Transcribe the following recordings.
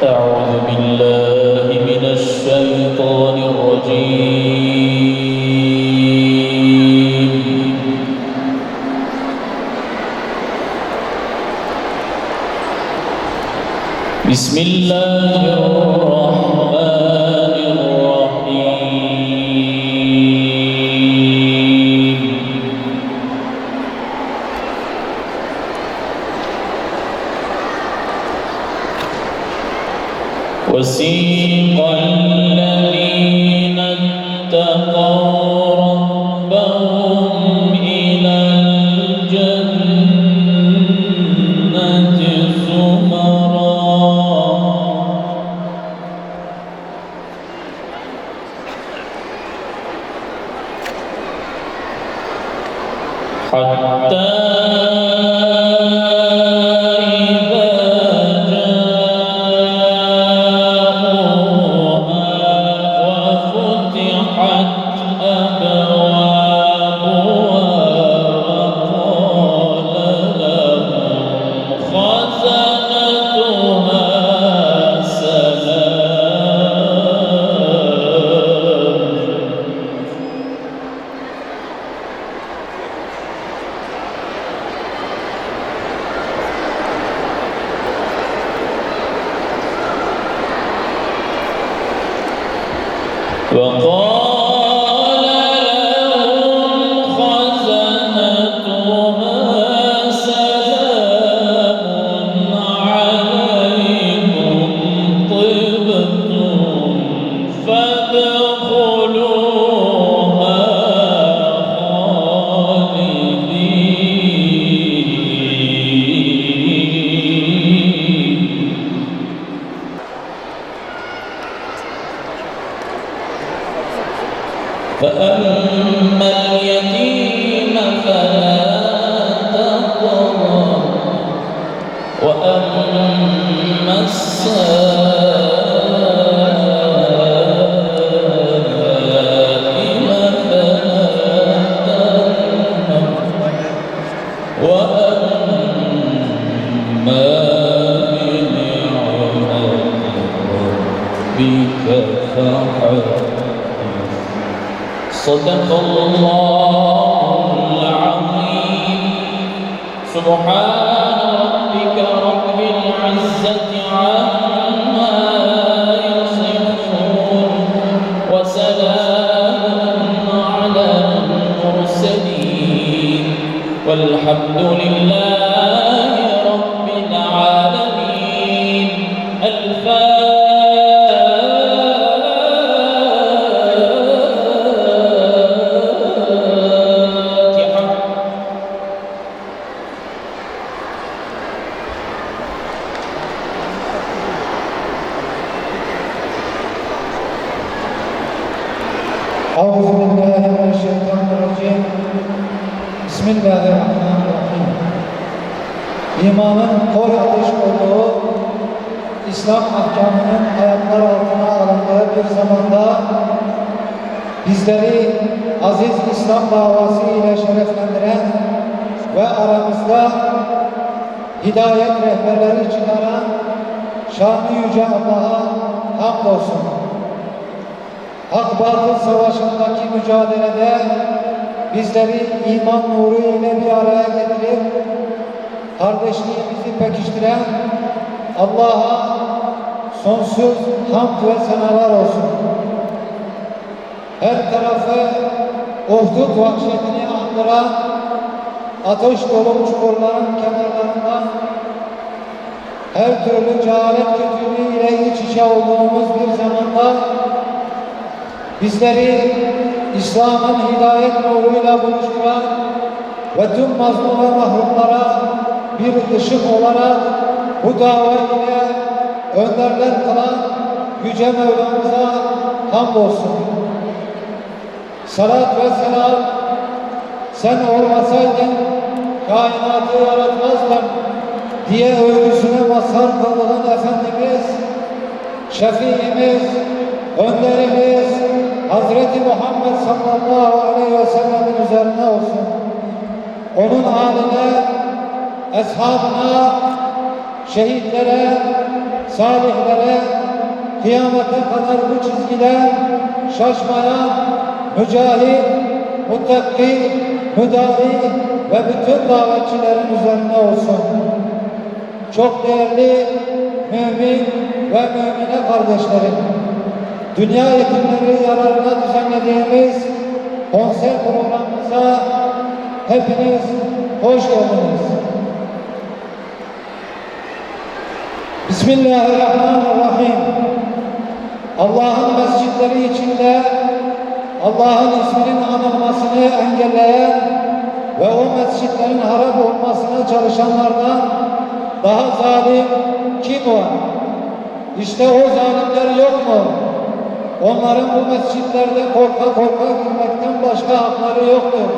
أعوذ بالله من الشيطان الرجيم. بسم الله الرحمن الرحيم. وسيق الذين اتقوا ربهم إلى الجنة زمرا حتى وقال لهم خزنتها سلام عليكم طبتم فادخلوها خالدين. فأما اليتيم فلا تقهر وأما السائل فلا تنهر وأما بنعمة ربك فحدث. صدق الله العظيم. سبحان ربك رب العزة عما يصفون وسلام على المرسلين والحمد لله رب العالمين. أعوذ بالله من الشيطان الرجيم. بسم الله الرحمن الرحيم. İmanın kol ateş olduğu, İslam ahkamının ayaklar altına alındığı bir zamanda bizleri aziz İslam davası ile şereflendiren ve aramızda hidayet rehberleri çıkaran şanı yüce Allah'a hamdolsun. Hak-batıl savaşındaki mücadelede bizleri iman nuru ile bir araya getirip kardeşliğimizi pekiştiren Allah'a sonsuz hamd ve senalar olsun. Her tarafı Uhdud vahşetini andıran ateş dolu çukurların kenarlarından her türlü cehalet kötülüğü ile iç içe olduğumuz bir zamanda bizleri İslam'ın hidayet nuruyla buluşturan ve tüm mazlum ve mahrumlara bir ışık olarak bu dava ile önderler kılan Yüce Mevlamıza hamdolsun. Salat ve selam, sen olmasaydın kainatı yaratmazdım diye övgüsüne mazhar kıldığın Efendimiz, şefiimiz, önderimiz Hazreti Muhammed sallallahu aleyhi ve sellem'in üzerine olsun. Onun haline, eshabına, şehitlere, salihlere, kıyamete kadar bu çizgiden şaşmayan, mücahit, muttaki, müdari ve bütün davetçilerin üzerine olsun. Çok değerli mümin ve mümine kardeşlerim, dünya yetimleri yararına düzenlediğimiz konser programımıza hepiniz hoş geldiniz. Bismillahirrahmanirrahim. Allah'ın mescitleri içinde Allah'ın isminin anılmasını engelleyen ve o mescitlerin harap olmasına çalışanlardan daha zalim kim var? İşte o zalimler yok mu? Onların bu mescitlerde korka korka girmekten başka hakları yoktur.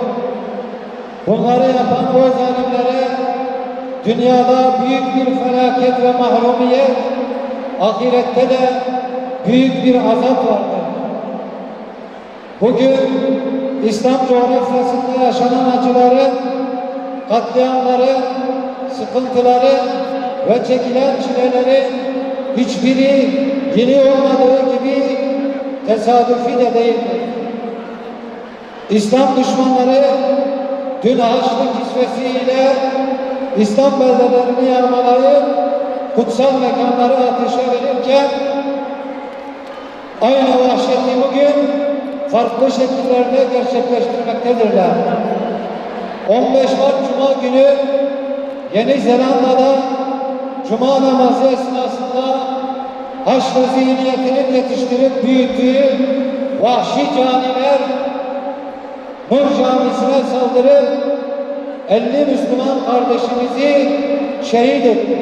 Bunları yapan o zalimlere dünyada büyük bir felaket ve mahrumiyet, ahirette de büyük bir azap vardır. Bugün İslam coğrafyasında yaşanan acıların, katliamların, sıkıntıları ve çekilen çilelerin hiçbiri yeni olmadığı gibi tesadüfi de değildir. İslam düşmanları dün Haçlı kisvesiyle İslam beldelerini yağmalayıp kutsal mekanları ateşe verirken aynı vahşeti bugün farklı şekillerde gerçekleştirmektedirler. 15 Mart Cuma günü Yeni Zelanda'da Cuma namazı esnasında Haçlı zihniyetinin yetiştirip büyüttüğü vahşi caniler Nur Camisi'ne saldırıp 50 Müslüman kardeşimizi şehit etti.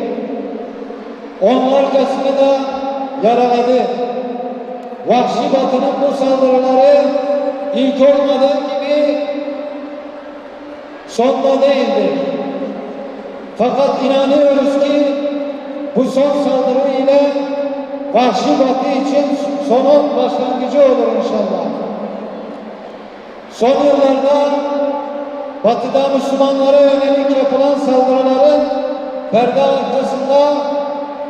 Onlarcasını da yaraladı. Vahşi Batı'nın bu saldırıları ilk olmadığı gibi sonda değildir. Fakat inanıyoruz ki bu son saldırı ile Vahşi Batı için sonun başlangıcı olur inşallah. Son yıllarda Batı'da Müslümanlara yönelik yapılan saldırıların perde arkasında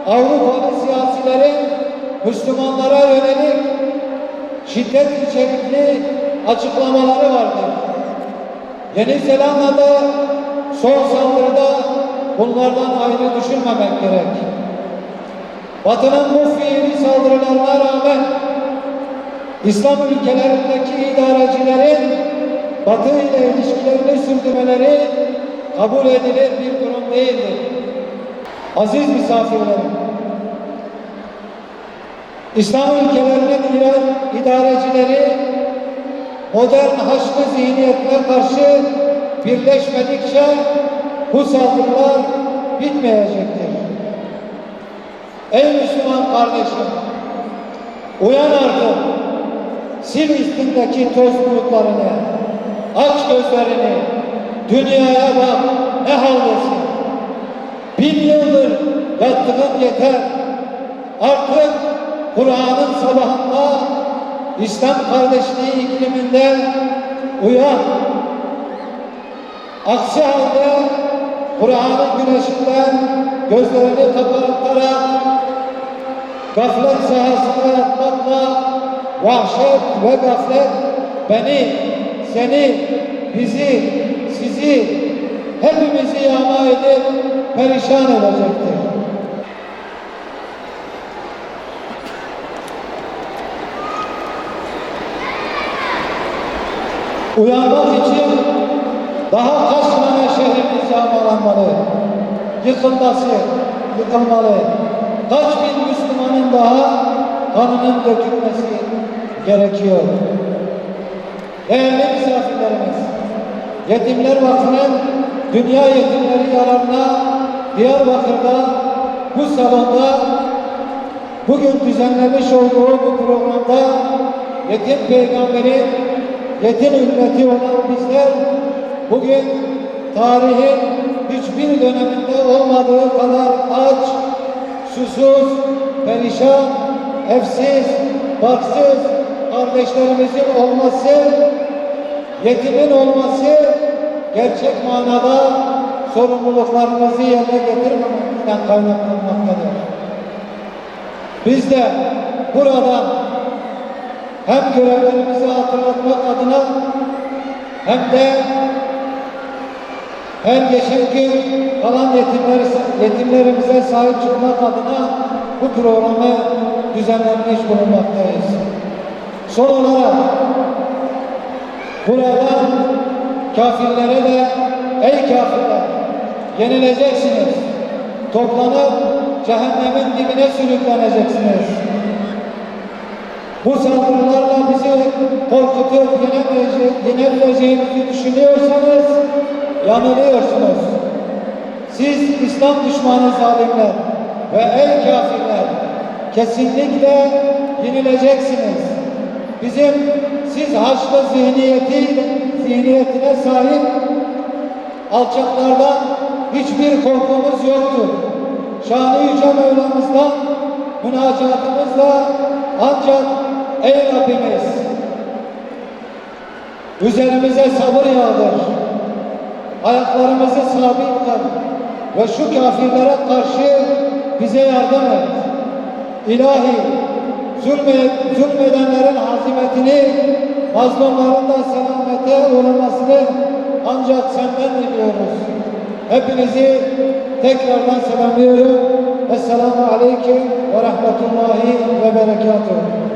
Avrupalı siyasilerin Müslümanlara yönelik şiddet içerikli açıklamaları vardır. Yeni Zelanda'da son saldırıda bunlardan ayrı düşünmemek gerek. Batı'nın bu fiili saldırılarına rağmen İslam ülkelerindeki idarecilerin Batı ile ilişkilerini sürdürmeleri kabul edilir bir durum değildir. Aziz misafirlerim, İslam ülkelerinin idarecileri modern Haçlı zihniyetine karşı birleşmedikçe bu saldırılar bitmeyecektir. Ey Müslüman kardeşim, uyan artık, sil üstündeki toz bulutlarını, aç gözlerini, dünyaya bak, ne haldesin? 1000 yıldır yattığın yeter. Artık Kur'an'ın sabahında İslam kardeşliği ikliminde uyan. Aksi halde Kur'an'ın güneşinden gözlerini kapatarak gaflet sahasında yatmakla vahşet ve gaflet beni, seni, bizi, sizi, hepimizi yağma edip perişan edecektir. Uyanmak için daha kaç tane şehrimiz yağmalanmalı, yıkılmalı. Kaç bin Müslümanın daha kanının dökülmesi gerekiyor. Değerli misafirlerimiz, Yetimler Vakfı'nın Dünya Yetimleri yararına Diyarbakır'da bu salonda bugün düzenlemiş olduğu bu programda yetim peygamberin yetim ümmeti olan bizler bugün tarihin hiçbir döneminde olmadığı kadar aç, susuz, perişan, evsiz, barksız kardeşlerimizin olması, yetimin olması gerçek manada sorumluluklarımızı yerine getirmememizden kaynaklanmaktadır. Biz de buradan hem görevlerimizi hatırlatmak adına hem de her geçen gün kalan yetimlerimize sahip çıkmak adına bu programı düzenlenmiş bulunmaktayız. Son olarak buradan kafirlere de ey kafirler yenileceksiniz. Toplanıp cehennemin dibine sürükleneceksiniz. Bu saldırılarla bizi korkutup yenebileceğinizi düşünüyorsanız yanılıyorsunuz. Siz İslam düşmanı zalimler ve ey kafirler kesinlikle yenileceksiniz. Siz Haçlı zihniyetine sahip alçaklardan hiçbir korkumuz yoktur. Şanı Yüce Mevlamızdan münacatımızla ancak ey Rabbimiz üzerimize sabır yağdır. Ayaklarımızı sabit kıl ve şu kafirlere karşı bize yardım et. İlahi, zulmedenlerin hazimetini, mazlumların da selamete uğramasını ancak senden diliyoruz. Hepinizi tekrardan selamlıyorum. Esselamu Aleyküm ve Rahmetullahi ve Berekatuhu.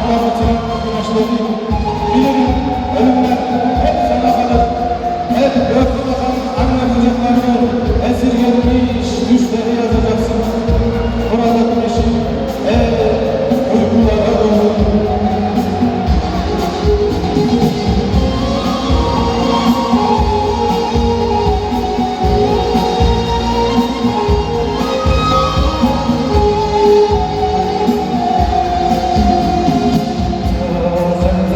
kabatıran güneşleri bilirim ölümler hep sana kalır. Hep gökte bakan anne kucaklarını esirgenmiş düşleri yazacaksın. Burada güneşin uykulara doğru. Sen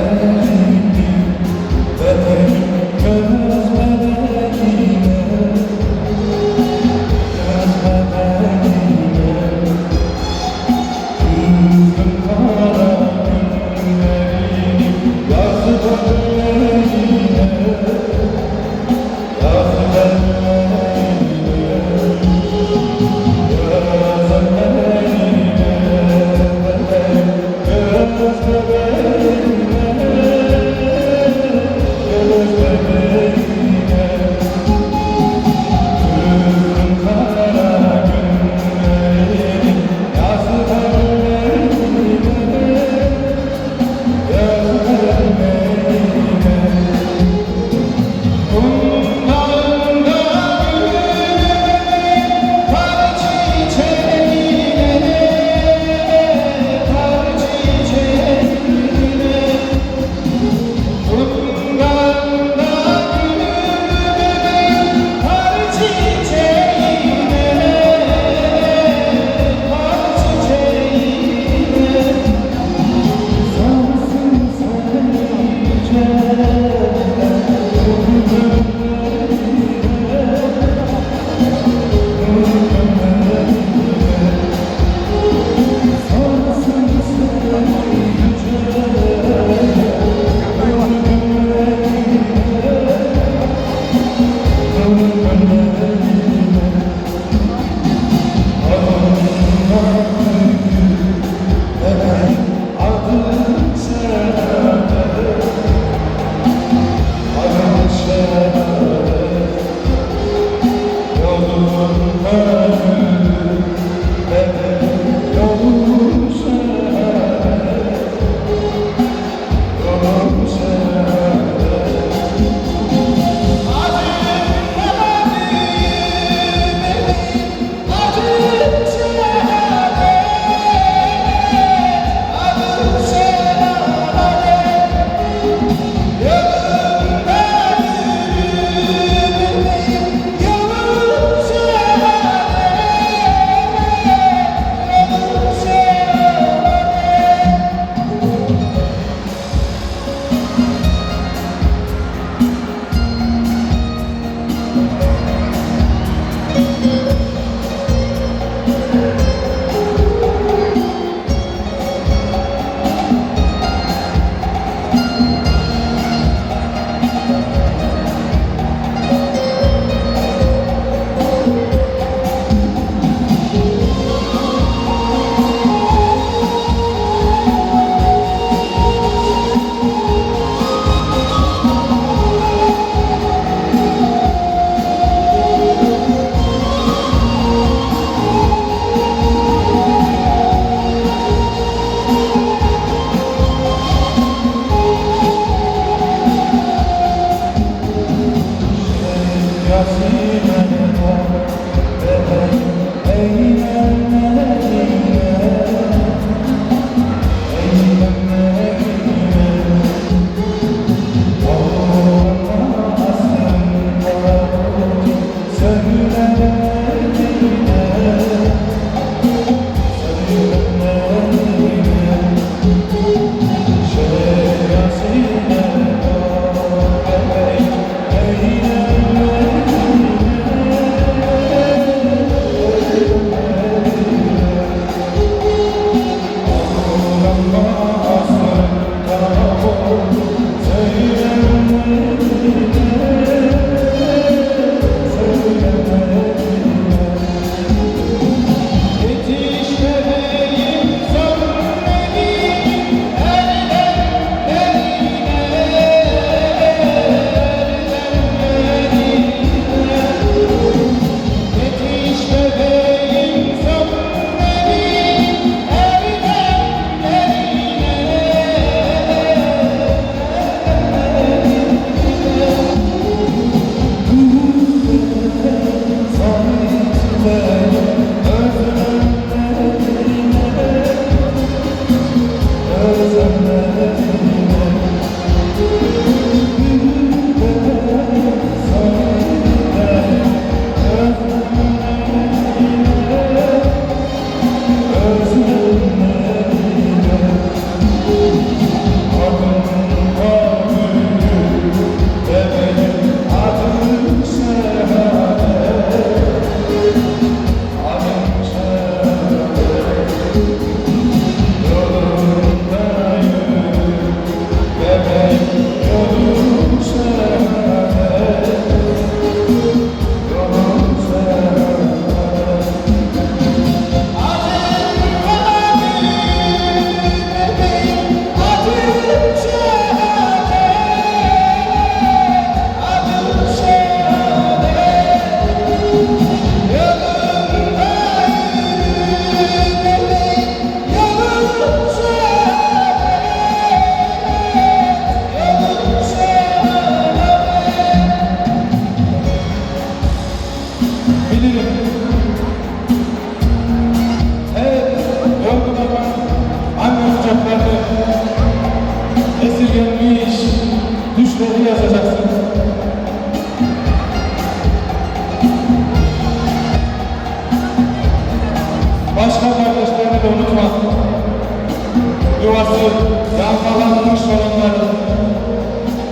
yağmalanmış olanları,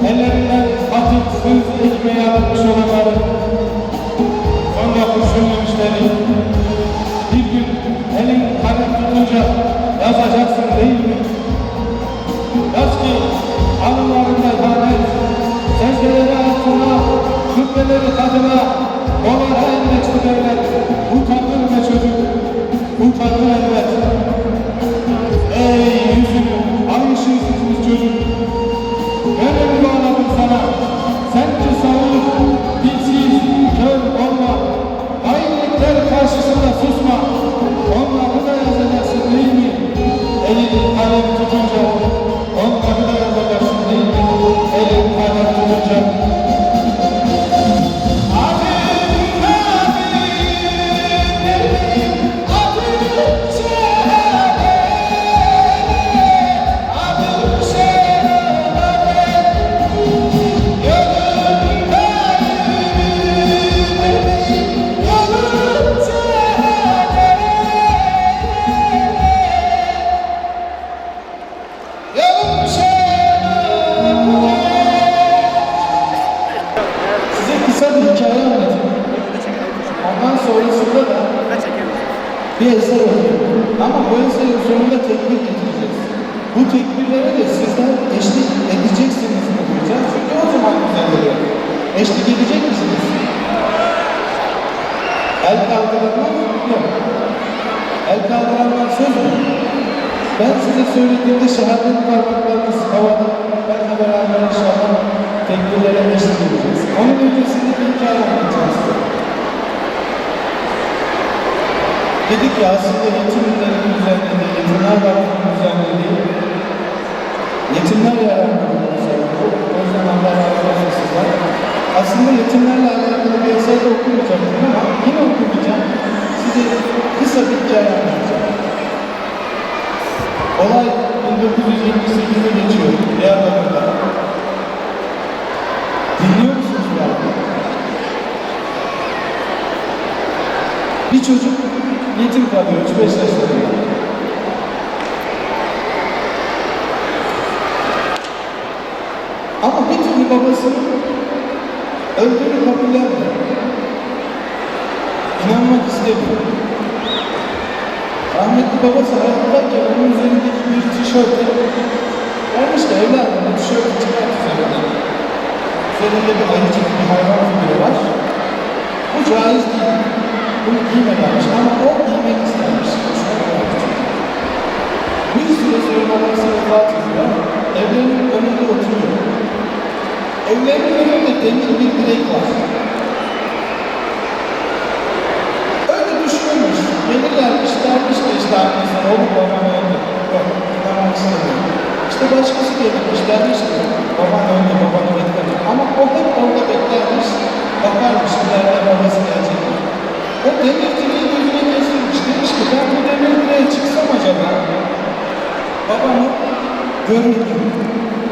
ellerinden hafif söz ekmeği almış olanları, sonra kurşun yemişleri, bir gün elin kalem tutunca yazacaksın değil mi? Yaz ki anılarında ihanet, secdeleri altına, kütleleri kadına, dolara endeksli devlet, utandın be çocuk, utandın elbet. Ey yüzünü, ay ışıksız çocuk, gönül bağladım sana, sence savur, dilsiz, kör olma, hainlikler karşısında susma, onları da yazacaksın değil mi? Elin kalem tutunca, onları da yazacaksın değil mi? Elin kalem tutunca. Size kısa bir hikaye anlatayım. Ondan sonrasında da bir eser okuyayım. Ama bu eserin sonunda tekbir getireceğiz. Bu tekbirlere de sizler eşlik edeceksiniz mi diyeceğiz. Çünkü o zaman güzel oluyor. Eşlik edecek misiniz? El kaldıranlar yok. El kaldıranlar söz mü? Ben size söylediğimde şehadet parmaklarınız havada. Benle beraber inşallah tekbirlere eşlik edeceğiz. Onun öncesinde bir hikaye anlatacağım size. Dedik ya aslında yetimlerin düzenlediği, yetimler vakfının düzenlediği, yetimler yararlarının düzenlediği, o yüzden Allah razı olsun sizler. Aslında yetimlerle alakalı bir eser de okumayacaktım ama yine okumayacağım. Size kısa bir hikaye anlatacağım. Olay 1978'de geçiyor Diyarbakır'da. Dinliyor musunuz bu arada? Bir çocuk yetim kalıyor 3-5 yaşlarında. Ama bir türlü babasının öldüğünü kabullenmiyor. İnanmak istemiyor. Rahmetli babası hayattayken onun üzerindeki bir tişörtü vermiş de evladım bu tişörtü çıkart üzerinden. Üzerinde bir ayıcık bir hayvan figürü var. Bu caiz değil. Bunu giymemiş ama o giymek istemiş. Bir süre sonra babası vefat ediyor. Evlerinin önünde oturuyor. Evlerinin önünde demir bir direk var. Öyle düşünülmüş. Gelirlermiş, dermiş de işte annesine, oğlum babam öldü. Yok, inanmak istemiyorum. İşte başkası gelirmiş, dermiş ki baban öldü, babanı beklemiş. Ama o hep orada beklermiş, bakarmış, ileride babası gelecek. O demir direği gözüne kestirmiş. Demiş ki ben bu demir direğe çıksam acaba babamı görür mü?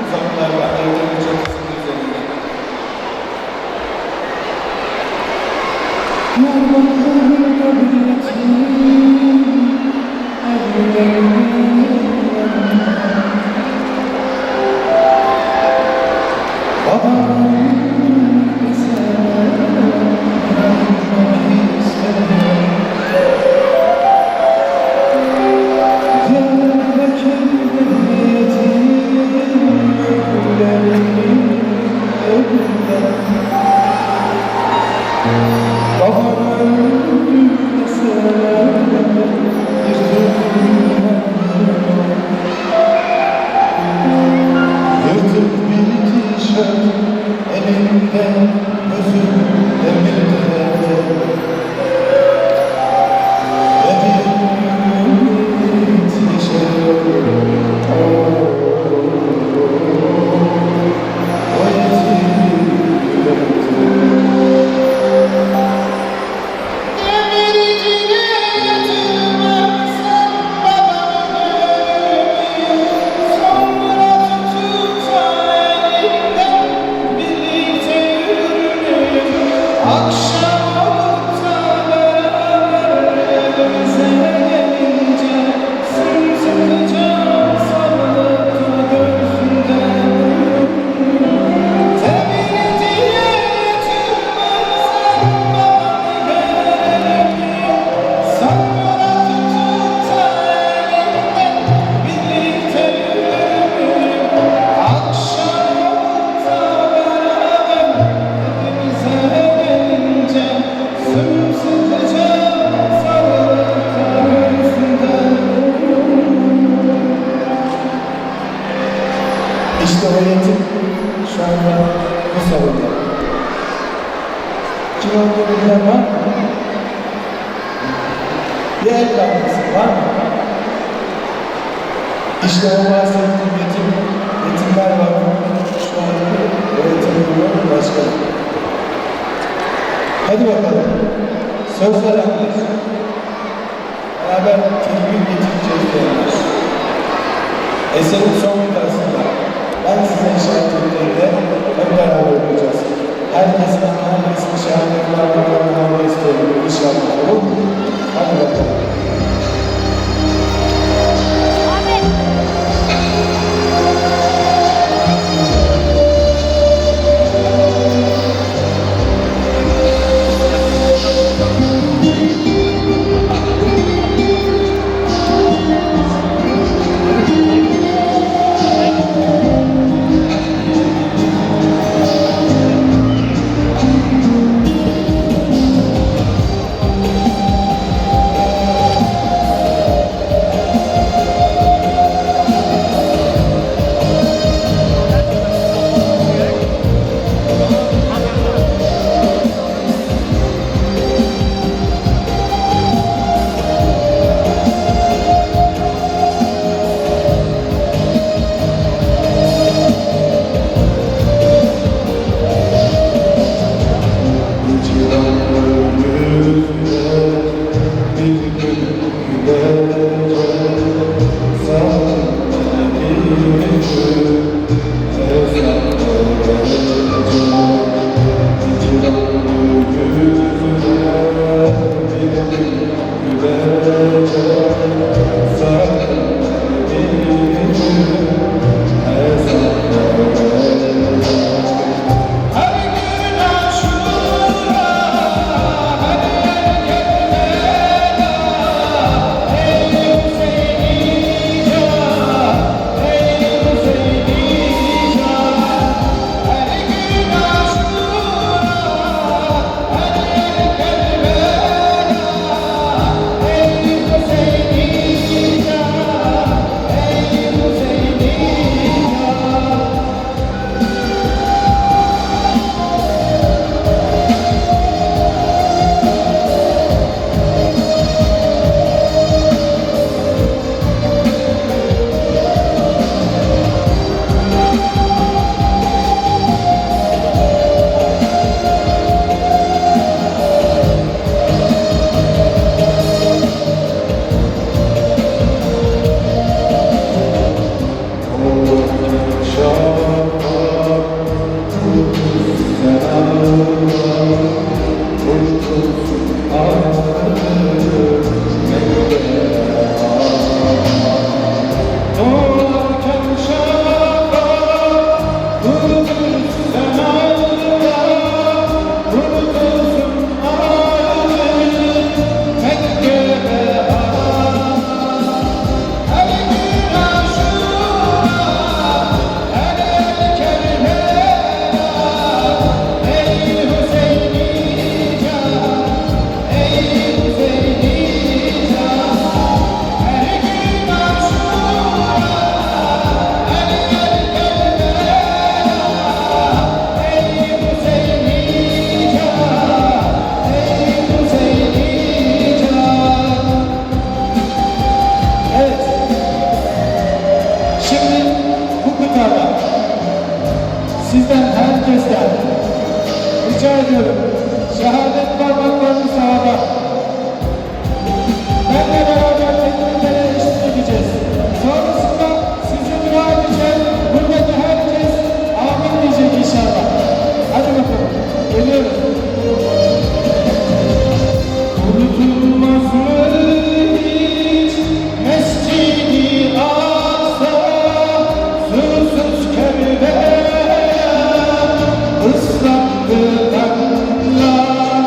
Uzaklarla evlerin çatısının üzerinde. Diyarbakır'da bir yetim babamın birlikte İşte o yetim şu anda bu salonda. Kim olduğunu bilen var mı? Bir el kalması var mı? İşte o bahsettiğim yetimler var. Şu anda o yetimler başkanı. Hadi bakalım. Söz verenler. Beraber tekbir getireceğiz diyenler. Eserin son noktasında ben size işaret ettiğimde hep beraber okuyacağız. Herkesin şahane kullanmalarını almayı istiyorum. İnşallah olur mu? Hadi bakalım. Sizden herkesten rica ediyorum. Şehadet parmaklarını sağda. Benle beraber tekbirlere eşlik edeceğiz. Sonrasında sizi dua edeceğiz. Buradaki herkes amin diyecek inşallah. Hadi bakalım. Geliyoruz. Unutulmaz mı hiç Mescid-i Aksa, susuz Kerbela, ıslandı kanlar,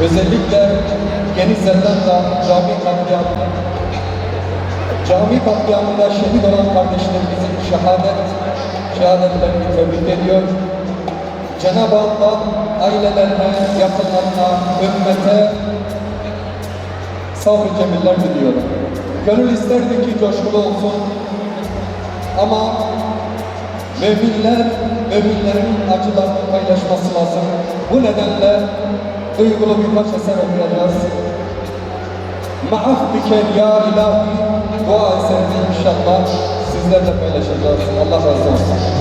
Özellikle Yeni Zelanda cami katliamında şehit olan kardeşlerimizin şehadetlerini tebrik ediyor. Cenab-ı Allah ailelerine, yakınlarına, ümmete sabr-ı cemiller diliyorum. Gönül isterdi ki coşkulu olsun ama müminlerin acılarını paylaşması lazım. Bu nedenle duygulu birkaç eser okuyacağız. Ma'af biker ya ilahi dua eserini inşallah sizlerle paylaşacağız. Allah razı olsun.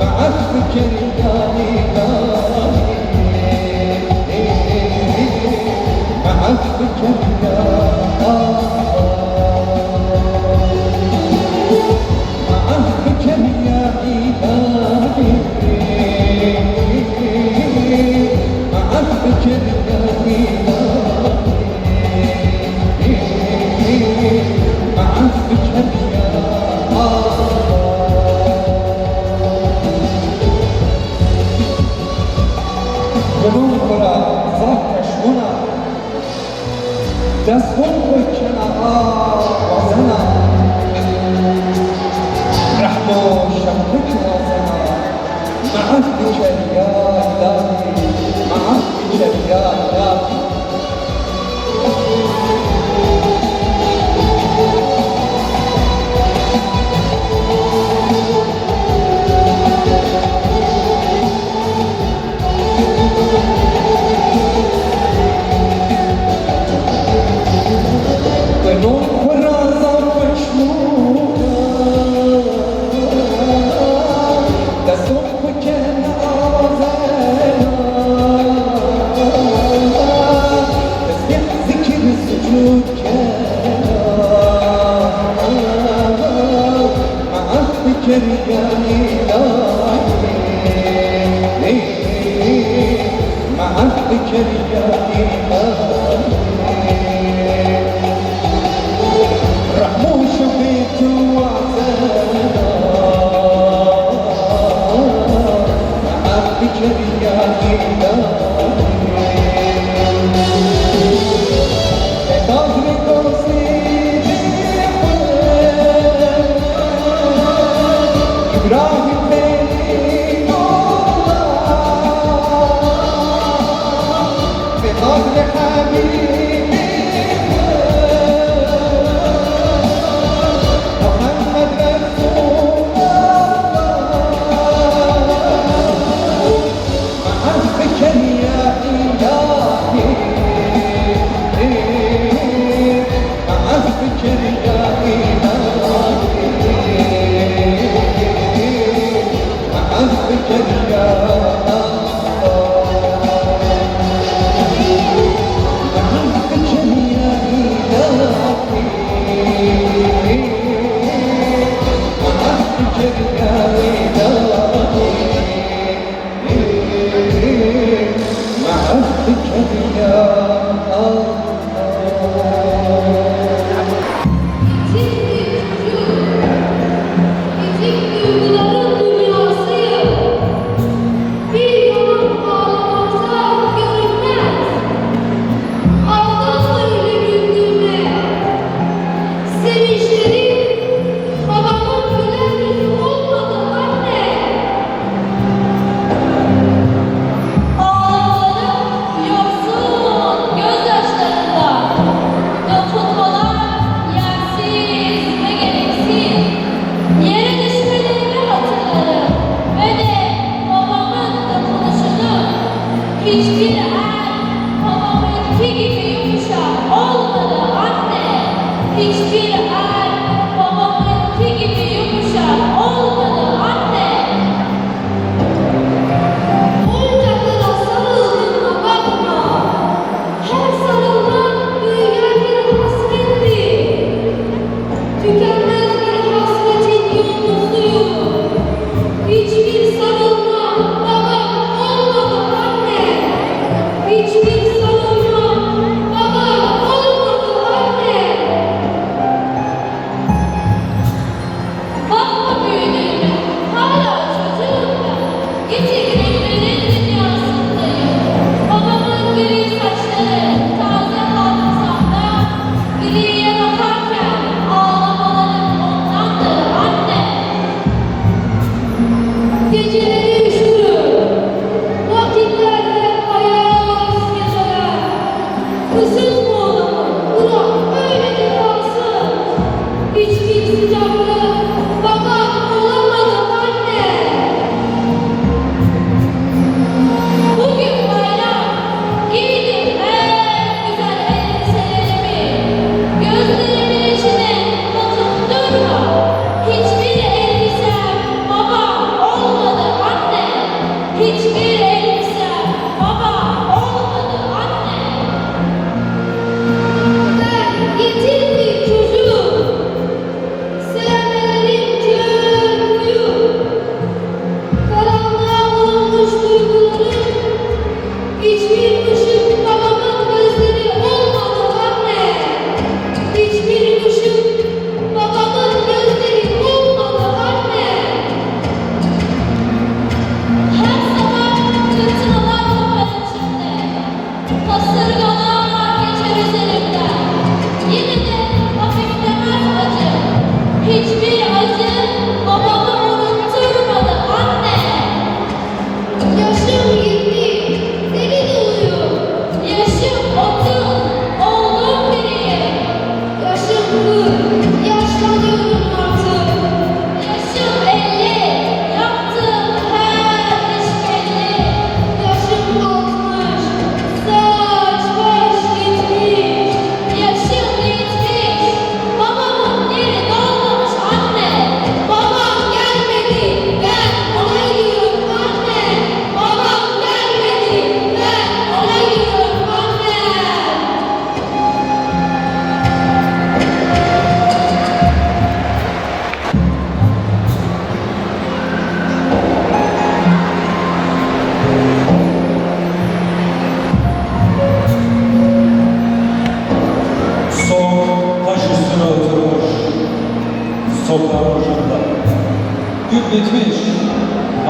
بعفوك الإلهي بعفوك بعفوك يا إلهي بعفوك يا إلهي بعفوك يا وننقر ذاك شونا دستون بكنا وزنا رحمة شمك وزنا معك يا إلهي معك يا إلهي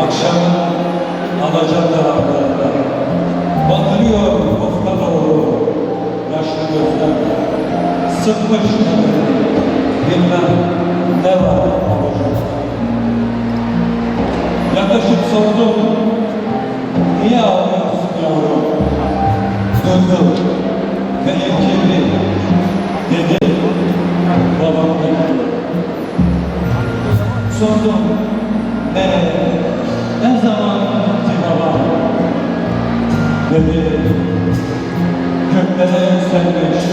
akşamın Alacaada'da batırıyor ufka doğru yaşlı gözler. Sıkmış kadını, bilmem ne var olacak. Yaklaşıp sordum, niye ağlıyorsun yavrum? Durdu ve irkildi, dedi babam bekliyor. Sordum, ne zaman gitti babam? Dedi, göklere yükselmiş,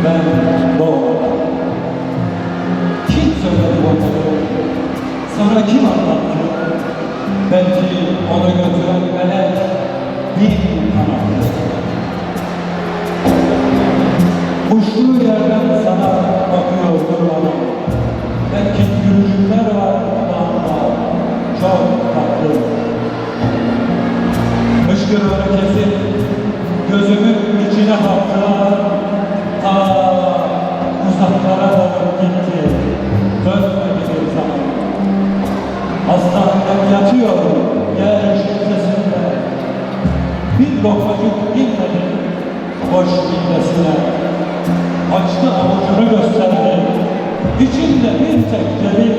ben doğmadan. Kim söyledi bunları? Sana kim anlattı? Belki onu götüren melek bir kanattı. Uçtuğu yerden sana bakıyordur bana. Belki gülücükler var dudağında, çok tatlı. Hışkırığını kesip gözümün içine baktılar. Ta uzaklara dalıp gitti. Dönmedi bir zaman. Hastanede yatıyor yer şüphesinde. Bir lokmacık inmedi boş midesine. Açtı avucunu gösterdi. İçinde bir tek ceviz.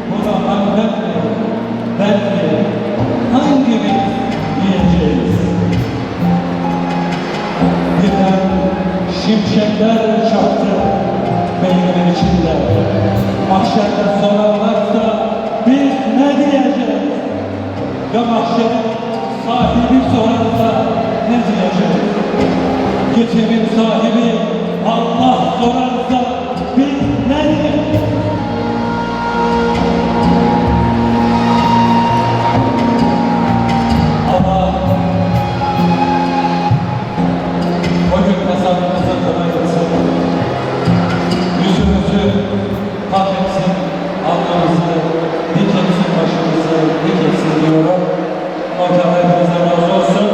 Bu da annem mi? Ben mi? Hangimiz yiyeceğiz? Birden şimşekler çaktı beynimin içinde. Mahşerde sorarlarsa biz ne diyeceğiz? Ya mahşerin sahibi sorarsa ne diyeceğiz? Geçimin sahibi Allah sorarsa biz ne diyeceğiz? Ama o gün kasabımıza tanıyılsın, yüzümüzü kahretsin, alnımızı dikilsin, başımızı dikilsin diyorum. Ortam hepinize razı olsun.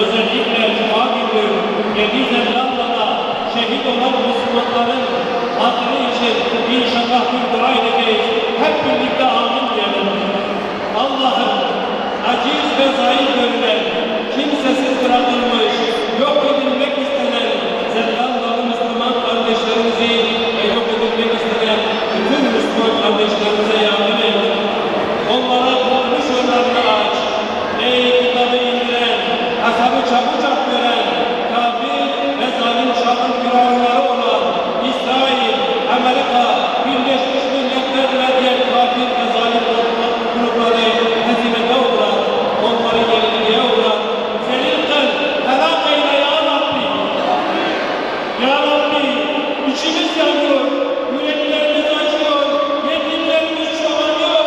özellikle Cuma günü Yeni Zelanda'da şehit olan Müslümanların hatırı için inşallah bir dua edeceğiz. Hep birlikte amin diyelim. Allah'ım aciz ve zayıf görülen, kimsesiz bırakılmış, yok edilmek istenen Zelandalı Müslüman kardeşlerimizi ve yok edilmek istenen bütün Müslüman kardeşlerimize yardım et. Onlara kurtuluş yollarını aç. Ey kitabı indiren, hesabı çabucak gören, kafir ve zalim şahın firavunları olan İsrail, Amerika, Birleşmiş Milletler ve diğer kafir ve zalim grupları hezimete uğrat. Onları yenilgiye uğrat. Zelil kıl, helak eyle ya Rabbi. Ya Rabbi, içimiz yanıyor, yüreklerimiz acıyor, yetimlerimiz çoğalıyor,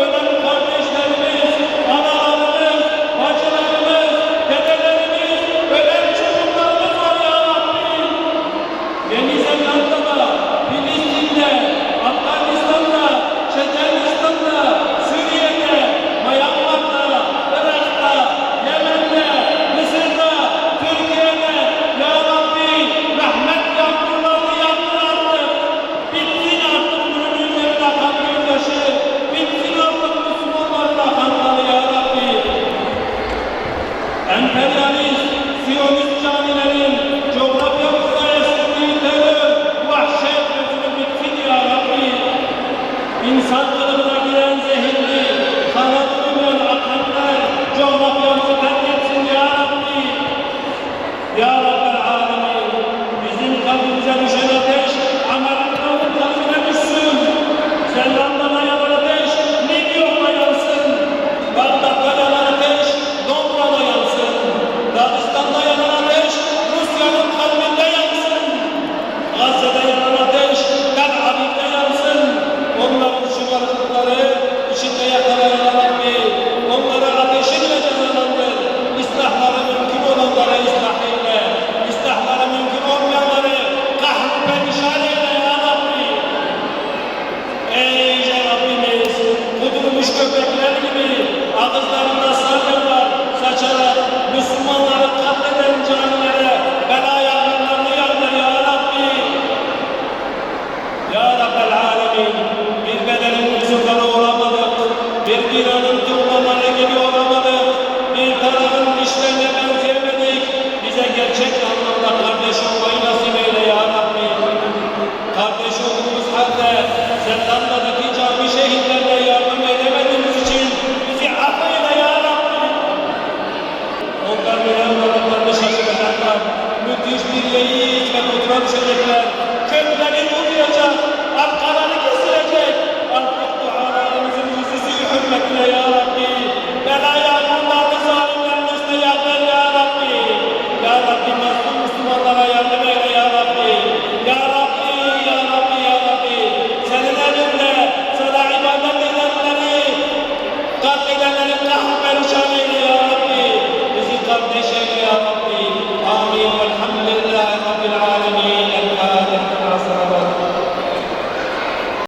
ölen kardeşlerimiz, analarımız, bacılarımız, dedelerimiz, ölen çocuklarımız var ya Rabbi. Yeni Zelanda'da, Filistin'de, Afganistan'da, Çeçenistan'da, Suriye'de, Myanmar'da, Irak'ta, Yemen'de, Mısır'da, Türkiye'de, ya Rabbi rahmet yağmurlarını yağdır artık. Bitsin artık bunun üzerine akan gözyaşı, bitsin artık Müslümanların akan kanı ya Rabbi. Emperyalist, Siyonist canilerin coğrafyamızda estirdiği terör, vahşet gözünü bitsin ya Rabbi. İnsan kılığına giren zehirli, kana duymayan akanlar coğrafyamızı terk etsin ya Rabbi. Ya Rabbel Alemin, bizim kalbimize düşen ateş, Amerika'nın kalbine düşsün. Zelanda'da yanan ateş, New York'ta yansın. Bagdat'ta yanan ateş, Londra'da yansın. Dağistan'da yanan ateş, Rusya'nın kalbinde yansın. Gazze'de yanan ateş, Tel Aviv'de yansın. Onların şımarıklıkları içinde yakalayan Rabbi, onları ateşinle cezalandır. İslahları mümkün olanlara ıslah eyle. İslahları mümkün olmayanları kahru perişan eyle ya Rabbi. Ey Yüce Rabbimiz, kudurmuş köpekler gibi ağızlarında salyalar saçarak Müslümanları katleden canilere bela yağmurlarını yağdır ya Rabbi. Ya Rabbel Alemin, bir bedenin muzurlara uğramadık, bir binanın tuğlaları gibi olamadık, bir tarafın dişlerine benzeyemedik. Bize gerçek anlamda kardeş olmayı nasip eyle ya Rabbi. Kardeş olduğumuz halde Zelanda'daki cami şehitlerine yardım edemediğimiz için bizi affeyle ya Rabbi. Onlar gören olanlarını şaşıracaklar. Müthiş bir yeğiz ve kutura düşecekler. Kökleri vuruyacak, arkaları kesilecek. Artık dualarımızın yüzüsü hürmetine ya Rabbi. Bela yağmurlarını zalimlerin üstüne yağdır ya Rabbi. Ya Rabbi mazlum Müslümanlara yardım eyle ya Rabbi. Ya Rabbi, ya Rabbi, ya Rabbi. Senin elinde sana ibadet edenleri, katledenleri kahru perişan eyle ya Rabbi. Bizi kardeş eyle ya Rabbi.